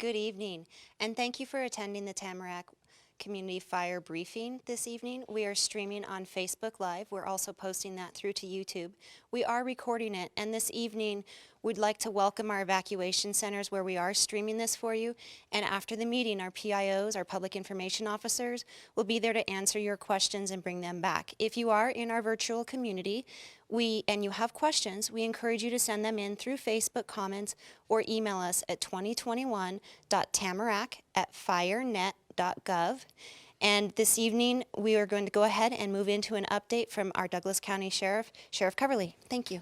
Good evening, and thank you for attending the Tamarack Community Fire briefing this evening. We are streaming on Facebook Live. We're also posting that through to YouTube. We are recording it, and this evening we'd like to welcome our evacuation centers where we are streaming this for you. And after the meeting, our PIOs, our public information officers, will be there to answer your questions and bring them back. If you are in our virtual community, and you have questions, we encourage you to send them in through Facebook comments or email us at 2021.tamarack@firenet.gov. And this evening, we are going to go ahead and move into an update from our Douglas County Sheriff, Sheriff Coverly. Thank you.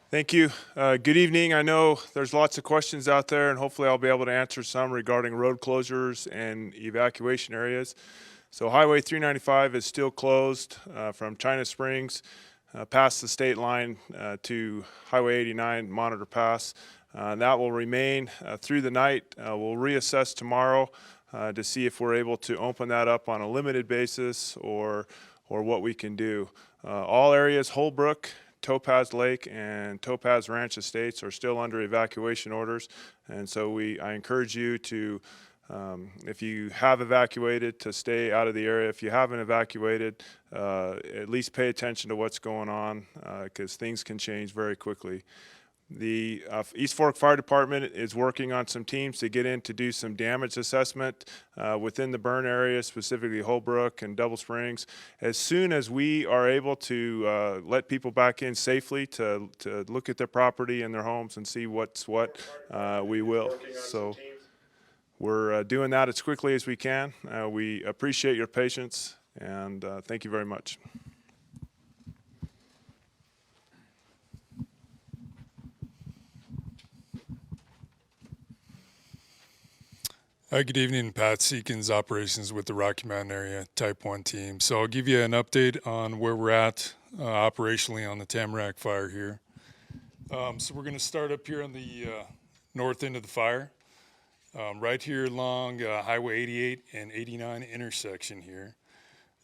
Thank you. Good evening. I know there's lots of questions out there, and hopefully I'll be able to answer some regarding road closures and evacuation areas. So Highway 395 is still closed from China Springs past the state line to Highway 89 Monitor Pass. That will remain through the night. We'll reassess tomorrow to see if we're able to open that up on a limited basis or what we can do. All areas, Holbrook, Topaz Lake, and Topaz Ranch Estates are still under evacuation orders, and so I encourage you to, if you have evacuated, to stay out of the area. If you haven't evacuated, at least pay attention to what's going on because things can change very quickly. The East Fork Fire Department is working on some teams to get in to do some damage assessment within the burn area, specifically Holbrook and Double Springs. As soon as we are able to let people back in safely to look at their property and their homes and see what's what, we will. So we're doing that as quickly as we can. We appreciate your patience, and thank you very much. Hi, good evening. Pat Seekins, operations with the Rocky Mountain Area Type 1 team. So I'll give you an update on where we're at operationally on the Tamarack Fire here. So we're going to start up here on the north end of the fire, right here along Highway 88 and 89 intersection here.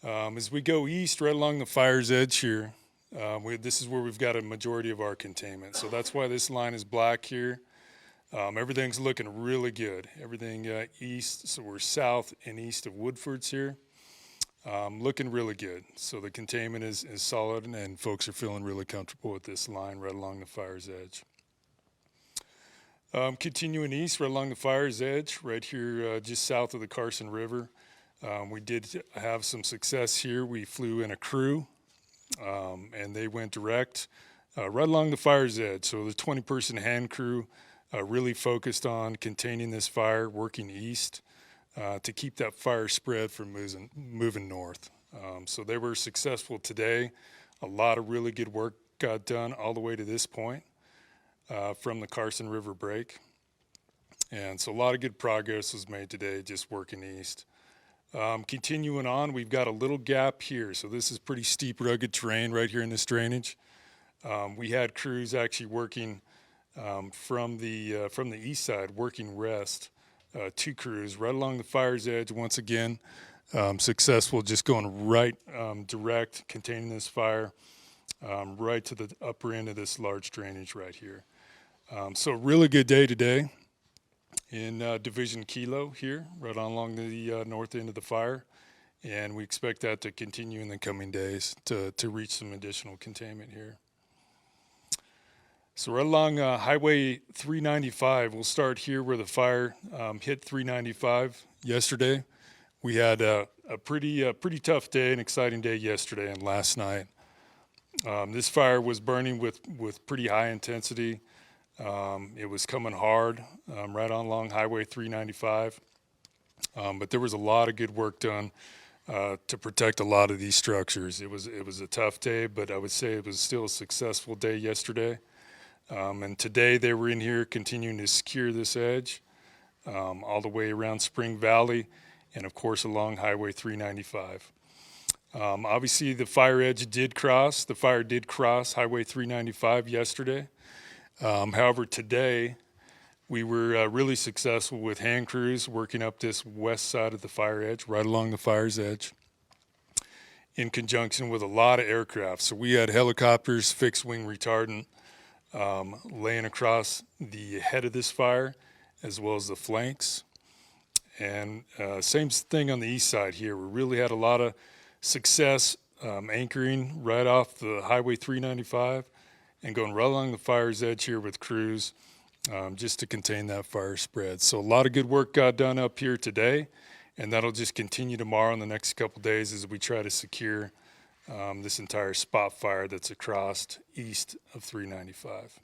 As we go east, right along the fire's edge here, this is where we've got a majority of our containment. So that's why this line is black here. Everything's looking really good. Everything east, so we're south and east of Woodford's here. Looking really good. So the containment is solid, and folks are feeling really comfortable with this line right along the fire's edge. Continuing east, right along the fire's edge, right here just south of the Carson River. We did have some success here. We flew in a crew, and they went direct right along the fire's edge. So the 20-person hand crew really focused on containing this fire, working east to keep that fire spread from moving north. So they were successful today. A lot of really good work got done all the way to this point from the Carson River break. And so a lot of good progress was made today just working east. Continuing on, we've got a little gap here. So this is pretty steep, rugged terrain right here in this drainage. We had crews actually working from the east side, working west, 2 crews right along the fire's edge. Once again, successful, just going right direct, containing this fire right to the upper end of this large drainage right here. So really good day today in Division Kilo here, right along the north end of the fire, and we expect that to continue in the coming days to reach some additional containment here. So right along Highway 395, we'll start here where the fire hit 395 yesterday. We had a pretty tough day, an exciting day yesterday and last night. This fire was burning with pretty high intensity. It was coming hard right on along Highway 395, but there was a lot of good work done to protect a lot of these structures. It was a tough day, but I would say it was still a successful day yesterday. And today they were in here continuing to secure this edge all the way around Spring Valley and, of course, along Highway 395. Obviously, the fire edge did cross. The fire did cross Highway 395 yesterday. However, today we were really successful with hand crews working up this west side of the fire edge, right along the fire's edge, in conjunction with a lot of aircraft. So we had helicopters, fixed wing retardant, laying across the head of this fire as well as the flanks. And same thing on the east side here. We really had a lot of success anchoring right off the Highway 395 and going right along the fire's edge here with crews just to contain that fire spread. So a lot of good work got done up here today, and that'll just continue tomorrow and the next couple days as we try to secure this entire spot fire that's across east of 395.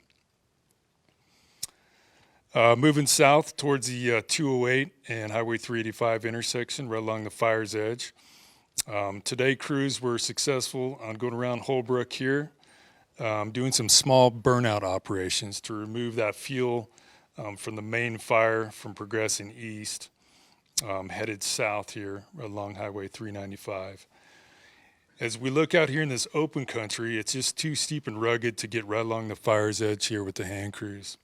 Moving south towards the 208 and Highway 385 intersection right along the fire's edge. Today crews were successful on going around Holbrook here, doing some small burnout operations to remove that fuel from the main fire from progressing east, headed south here along Highway 395. As we look out here in this open country, it's just too steep and rugged to get right along the fire's edge here with the hand crews.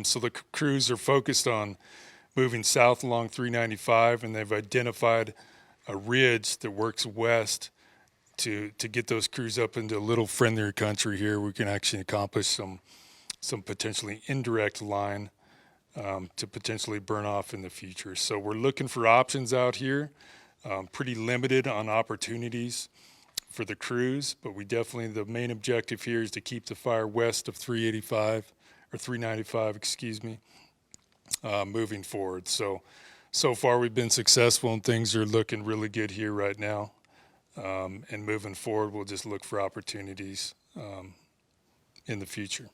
So the crews are focused on moving south along 395, and they've identified a ridge that works west to get those crews up into a little friendlier country here. We can actually accomplish some potentially indirect line to potentially burn off in the future. So we're looking for options out here. Pretty limited on opportunities for the crews, but the main objective here is to keep the fire west of 385 or 395, excuse me, moving forward. So far we've been successful and things are looking really good here right now. And moving forward, we'll just look for opportunities in the future.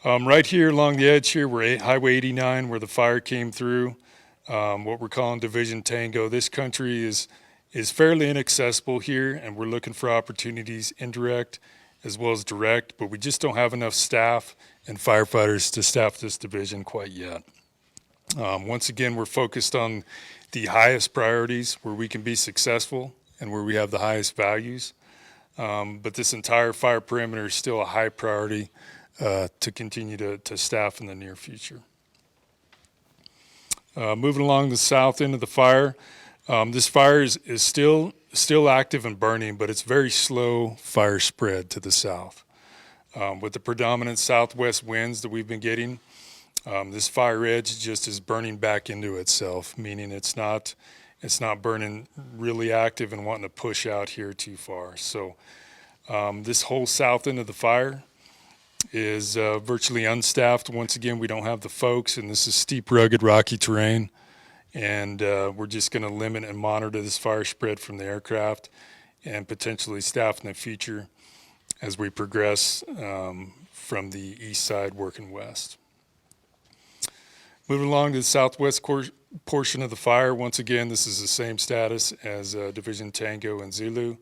Right here along the edge here, we're at Highway 89 where the fire came through. What we're calling Division Tango. This country is fairly inaccessible here, and we're looking for opportunities indirect as well as direct, but we just don't have enough staff and firefighters to staff this division quite yet. Once again, we're focused on the highest priorities where we can be successful and where we have the highest values. But this entire fire perimeter is still a high priority to continue to staff in the near future. Moving along the south end of the fire, this fire is still active and burning, but it's very slow fire spread to the south. With the predominant southwest winds that we've been getting, this fire edge just is burning back into itself, meaning it's not burning really active and wanting to push out here too far. So this whole south end of the fire is virtually unstaffed. Once again, we don't have the folks, and this is steep, rugged, rocky terrain. And we're just going to limit and monitor this fire spread from the aircraft and potentially staff in the future as we progress from the east side working west. Moving along to the southwest portion of the fire, once again, this is the same status as Division Tango and Zulu,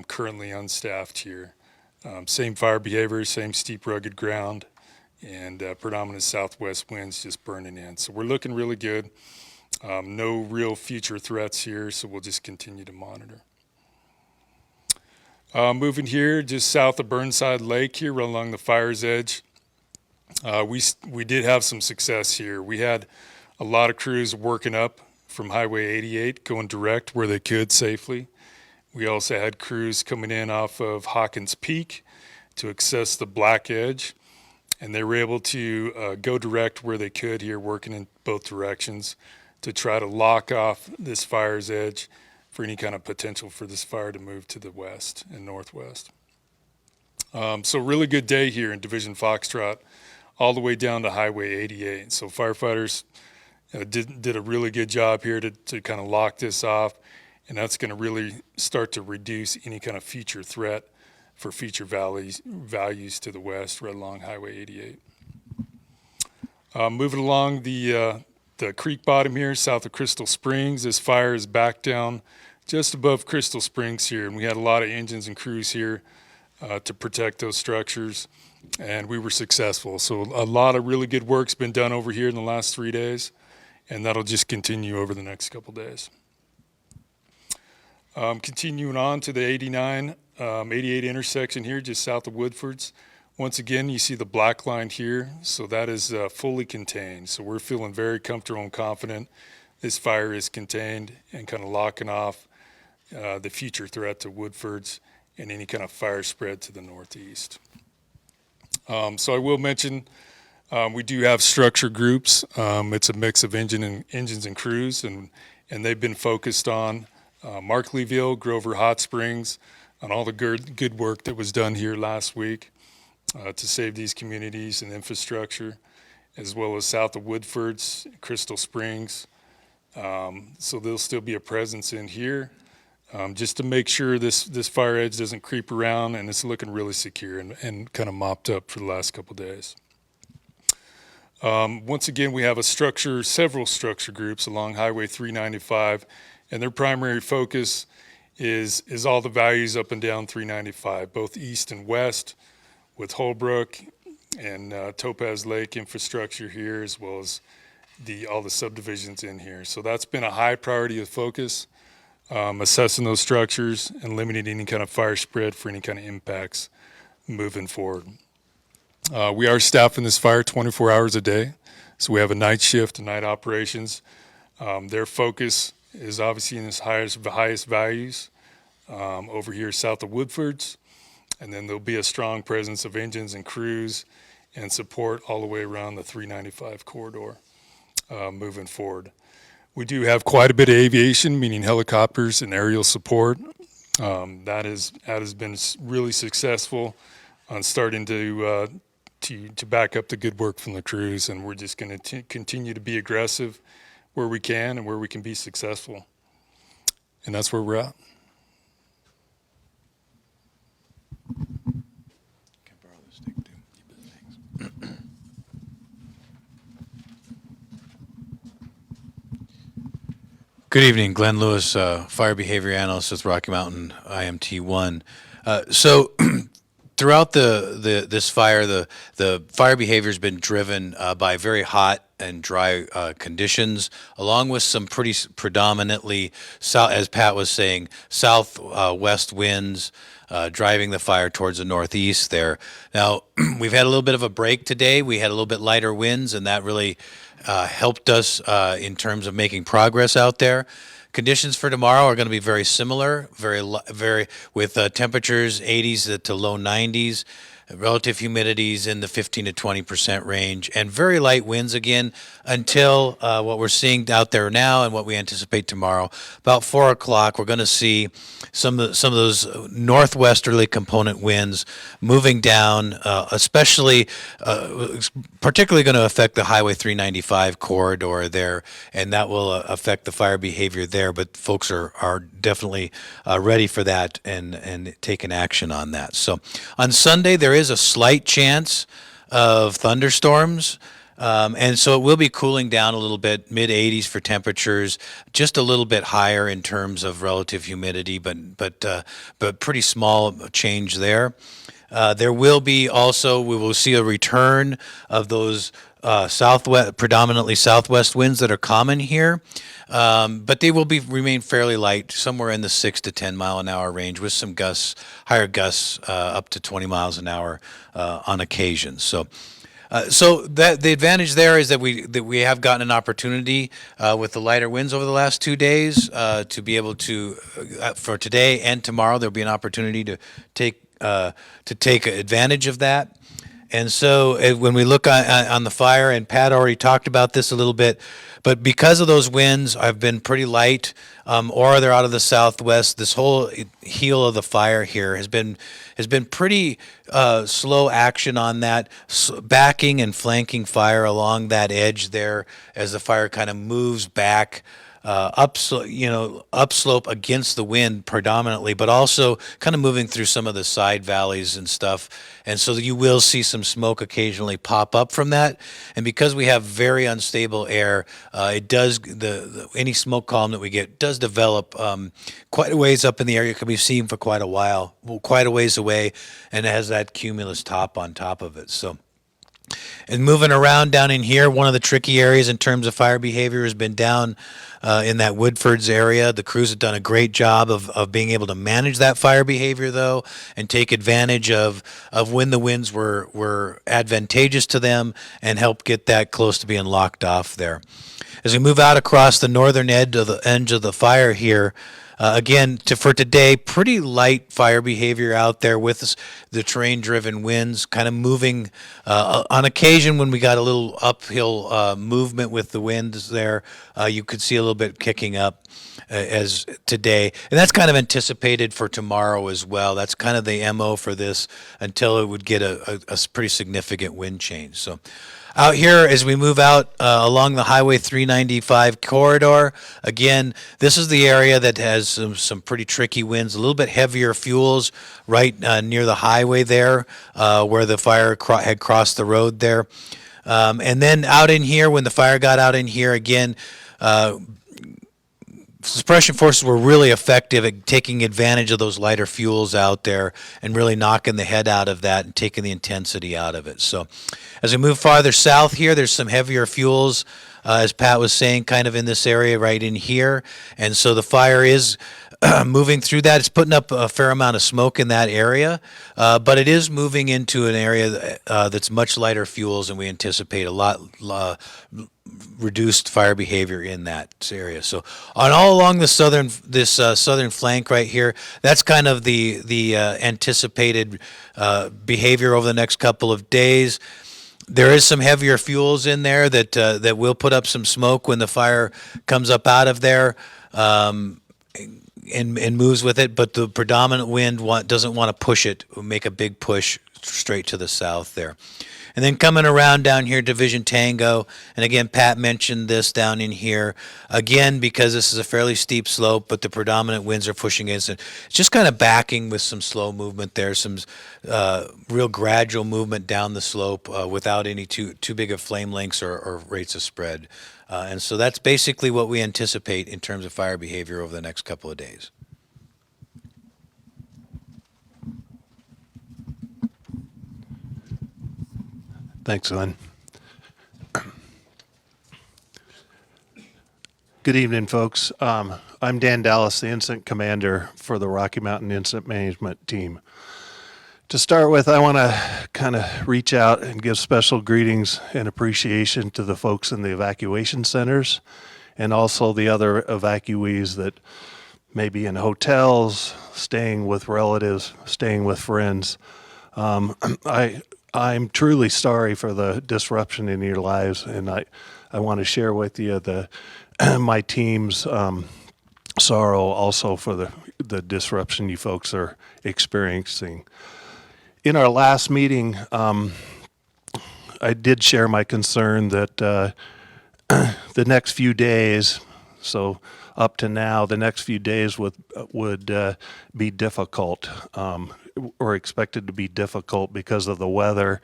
currently unstaffed here. Same fire behavior, same steep, rugged ground, and predominant southwest winds just burning in. So we're looking really good. No real future threats here, so we'll just continue to monitor. Moving here, just south of Burnside Lake here, right along the fire's edge. We did have some success here. We had a lot of crews working up from Highway 88, going direct where they could safely. We also had crews coming in off of Hawkins Peak to access the Black Edge, and they were able to go direct where they could here, working in both directions to try to lock off this fire's edge for any kind of potential for this fire to move to the west and northwest. So really good day here in Division Foxtrot, all the way down to Highway 88. So firefighters did a really good job here to kind of lock this off, and that's going to really start to reduce any kind of future threat for future values to the west right along Highway 88. Moving along the creek bottom here, south of Crystal Springs. This fire is back down just above Crystal Springs here, and we had a lot of engines and crews here to protect those structures, and we were successful. So a lot of really good work's been done over here in the last 3 days, and that'll just continue over the next couple days. Continuing on to the 88 intersection here, just south of Woodford's. Once again, you see the black line here, so that is fully contained. So we're feeling very comfortable and confident this fire is contained and kind of locking off the future threat to Woodford's and any kind of fire spread to the northeast. So I will mention we do have structure groups. It's a mix of engines and crews, and they've been focused on Markleyville, Grover Hot Springs, on all the good work that was done here last week to save these communities and infrastructure, as well as south of Woodford's, Crystal Springs. So there'll still be a presence in here just to make sure this fire edge doesn't creep around and it's looking really secure and kind of mopped up for the last couple days. Once again, we have several structure groups along Highway 395, and their primary focus is all the values up and down 395, both east and west, with Holbrook and Topaz Lake infrastructure here, as well as all the subdivisions in here. So that's been a high priority of focus, assessing those structures and limiting any kind of fire spread for any kind of impacts moving forward. We are staffing this fire 24 hours a day, so we have a night shift and night operations. Their focus is obviously in the highest values over here south of Woodford's, and then there'll be a strong presence of engines and crews and support all the way around the 395 corridor moving forward. We do have quite a bit of aviation, meaning helicopters and aerial support. That has been really successful on starting to back up the good work from the crews, and we're just going to continue to be aggressive where we can and where we can be successful. And that's where we're at. Can borrow the stick too. Thanks. Good evening, Glenn Lewis, fire behavior analyst with Rocky Mountain IMT1. So throughout this fire, the fire behavior has been driven by very hot and dry conditions, along with some pretty predominantly, as Pat was saying, southwest winds driving the fire towards the northeast there. Now, we've had a little bit of a break today. We had a little bit lighter winds, and that really helped us in terms of making progress out there. Conditions for tomorrow are going to be very similar, very with temperatures 80s to low 90s, relative humidities in the 15 to 20% range, and very light winds again until what we're seeing out there now and what we anticipate tomorrow. About 4 o'clock, we're going to see some of those northwesterly component winds moving down, especially particularly going to affect the Highway 395 corridor there, and that will affect the fire behavior there. But folks are definitely ready for that and taking action on that. So on Sunday, there is a slight chance of thunderstorms. And so it will be cooling down a little bit, mid-80s for temperatures, just a little bit higher in terms of relative humidity, but pretty small change there. There will be also, we will see a return of those predominantly southwest winds that are common here, but they will remain fairly light, somewhere in the 6 to 10 mile an hour range, with some higher gusts up to 20 miles an hour on occasion. So that the advantage there is that we have gotten an opportunity with the lighter winds over the last 2 days to be able to for today and tomorrow there'll be an opportunity to take advantage of that. And so when we look on the fire, and Pat already talked about this a little bit, but because of those winds have been pretty light, or they're out of the southwest, this whole heel of the fire here has been pretty slow action on that, backing and flanking fire along that edge there as the fire kind of moves back upslope against the wind predominantly, but also kind of moving through some of the side valleys and stuff. And so you will see some smoke occasionally pop up from that. And because we have very unstable air, it does any smoke column that we get does develop quite a ways up in the area. It can be seen for quite a while, quite a ways away, and it has that cumulus top on top of it. So. And moving around down in here, one of the tricky areas in terms of fire behavior has been down in that Woodford's area. The crews have done a great job of being able to manage that fire behavior, though, and take advantage of when the winds were advantageous to them and help get that close to being locked off there. As we move out across the northern edge of the fire here, Again, for today, pretty light fire behavior out there with the terrain-driven winds kind of moving. On occasion, when we got a little uphill movement with the winds there, you could see a little bit kicking up as today. And that's kind of anticipated for tomorrow as well. That's kind of the MO for this until it would get a pretty significant wind change. So out here, as we move out along the Highway 395 corridor, again, this is the area that has some pretty tricky winds, a little bit heavier fuels right near the highway there where the fire had crossed the road there. And then out in here, when the fire got out in here, again, suppression forces were really effective at taking advantage of those lighter fuels out there and really knocking the head out of that and taking the intensity out of it. So as we move farther south here, there's some heavier fuels, as Pat was saying, kind of in this area right in here. And so the fire is moving through that. It's putting up a fair amount of smoke in that area, but it is moving into an area that's much lighter fuels, and we anticipate a lot reduced fire behavior in that area. So on all along the southern flank right here, that's kind of the anticipated behavior over the next couple of days. There is some heavier fuels in there that will put up some smoke when the fire comes up out of there. And moves with it, but the predominant wind doesn't want to push it, make a big push straight to the south there. And then coming around down here, Division Tango, and again, Pat mentioned this down in here, again, because this is a fairly steep slope, but the predominant winds are pushing against it. It's just kind of backing with some slow movement there, some real gradual movement down the slope without any too big of flame lengths or rates of spread. And so that's basically what we anticipate in terms of fire behavior over the next couple of days. Thanks, Glenn. Good evening, folks. I'm Dan Dallas, the Incident Commander for the Rocky Mountain Incident Management Team. To start with, I want to kind of reach out and give special greetings and appreciation to the folks in the evacuation centers and also the other evacuees that may be in hotels, staying with relatives, staying with friends. I'm truly sorry for the disruption in your lives, and I want to share with you my team's sorrow also for the disruption you folks are experiencing. In our last meeting, I did share my concern that the next few days, so up to now, the next few days would be difficult, or expected to be difficult because of the weather,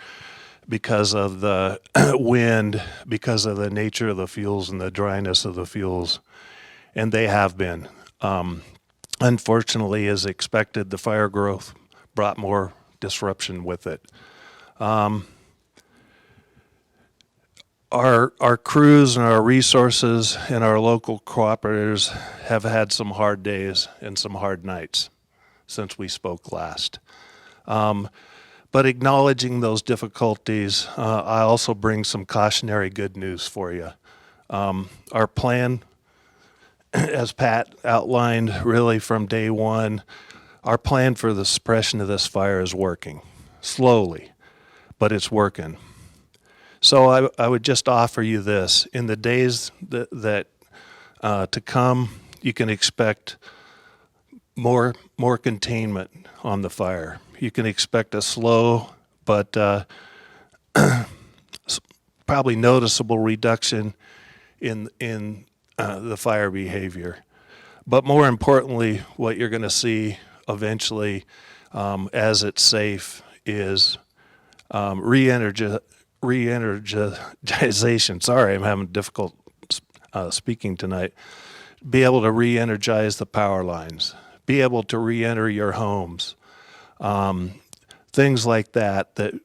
because of the wind, because of the nature of the fuels and the dryness of the fuels, and they have been. Unfortunately, as expected, the fire growth brought more disruption with it. Our crews and our resources and our local cooperators have had some hard days and some hard nights since we spoke last. But acknowledging those difficulties, I also bring some cautionary good news for you. Our plan, as Pat outlined really from day one, our plan for the suppression of this fire is working, slowly, but it's working. So I would just offer you this. In the days that to come, you can expect more containment on the fire. You can expect a slow but probably noticeable reduction in the fire behavior. But more importantly, what you're going to see eventually, as it's safe, is re-energization. Sorry, I'm having difficult speaking tonight. Be able to re-energize the power lines. Be able to re-enter your homes. Things like that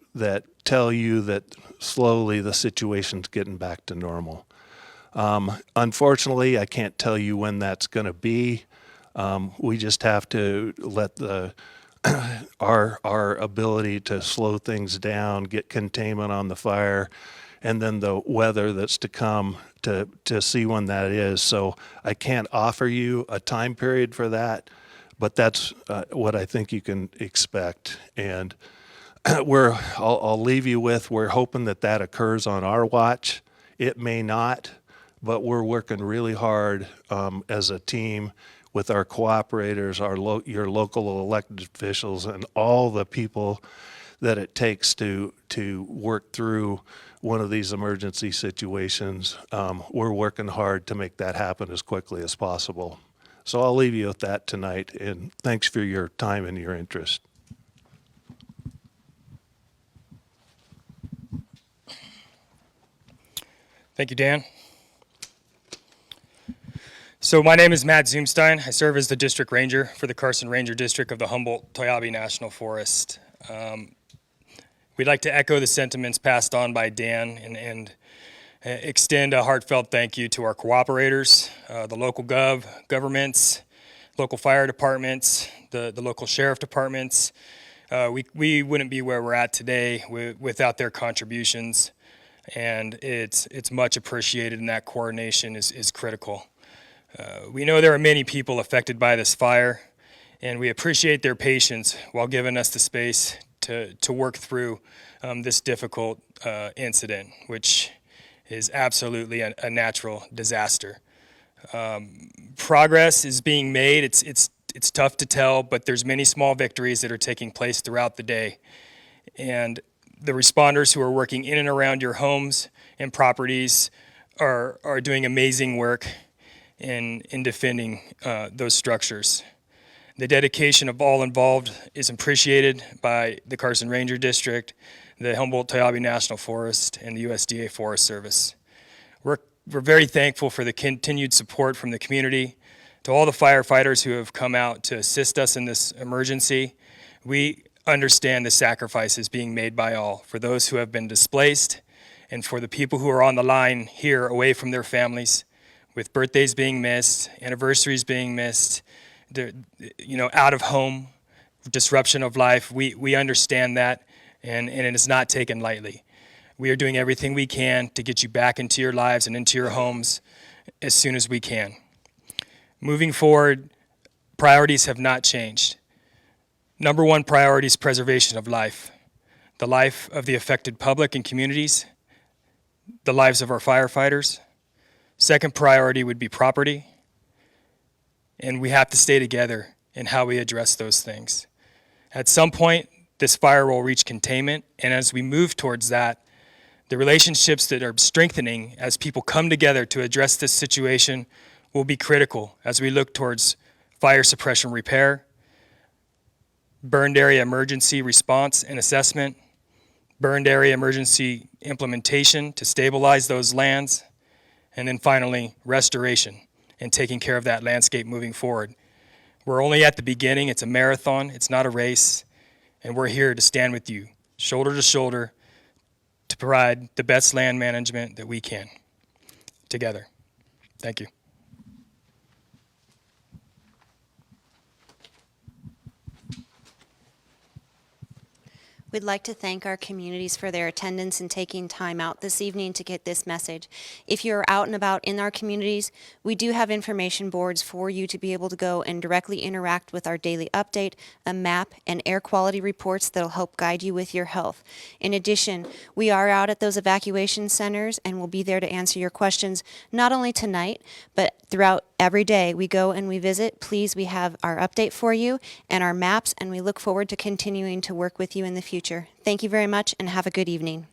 tell you that slowly the situation's getting back to normal. Unfortunately, I can't tell you when that's going to be. We just have to let our ability to slow things down, get containment on the fire, and then the weather that's to come to see when that is. So I can't offer you a time period for that, but that's what I think you can expect. And I'll leave you with, we're hoping that that occurs on our watch. It may not, but we're working really hard as a team with our cooperators, your local elected officials, and all the people that it takes to work through one of these emergency situations. We're working hard to make that happen as quickly as possible. So I'll leave you with that tonight, and thanks for your time and your interest. Thank you, Dan. So my name is Matt Zoomstein. I serve as the district ranger for the Carson Ranger District of the Humboldt-Toyabe National Forest. We'd like to echo the sentiments passed on by Dan and extend a heartfelt thank you to our cooperators, the local governments, local fire departments, the local sheriff departments. We wouldn't be where we're at today without their contributions, and it's much appreciated, and that coordination is critical. We know there are many people affected by this fire, and we appreciate their patience while giving us the space to work through this difficult incident, which is absolutely a natural disaster. Progress is being made. It's tough to tell, but there's many small victories that are taking place throughout the day. And the responders who are working in and around your homes and properties are doing amazing work in defending those structures. The dedication of all involved is appreciated by the Carson Ranger District, the Humboldt-Toyabe National Forest, and the USDA Forest Service. We're very thankful for the continued support from the community, to all the firefighters who have come out to assist us in this emergency. We understand the sacrifices being made by all, for those who have been displaced, and for the people who are on the line here away from their families, with birthdays being missed, anniversaries being missed, out of home, disruption of life. We understand that, and it is not taken lightly. We are doing everything we can to get you back into your lives and into your homes as soon as we can. Moving forward, priorities have not changed. Number one priority is preservation of life, the life of the affected public and communities, the lives of our firefighters. Second priority would be property, and we have to stay together in how we address those things. At some point, this fire will reach containment, and as we move towards that, the relationships that are strengthening as people come together to address this situation will be critical as we look towards fire suppression repair, burned area emergency response and assessment, burned area emergency implementation to stabilize those lands, and then finally, restoration and taking care of that landscape moving forward. We're only at the beginning. It's a marathon. It's not a race. And we're here to stand with you, shoulder to shoulder, to provide the best land management that we can together. Thank you. We'd like to thank our communities for their attendance and taking time out this evening to get this message. If you're out and about in our communities, we do have information boards for you to be able to go and directly interact with our daily update, a map, and air quality reports that'll help guide you with your health. In addition, we are out at those evacuation centers and we'll be there to answer your questions, not only tonight, but throughout every day we go and we visit. Please, we have our update for you and our maps, and we look forward to continuing to work with you in the future. Thank you very much and have a good evening.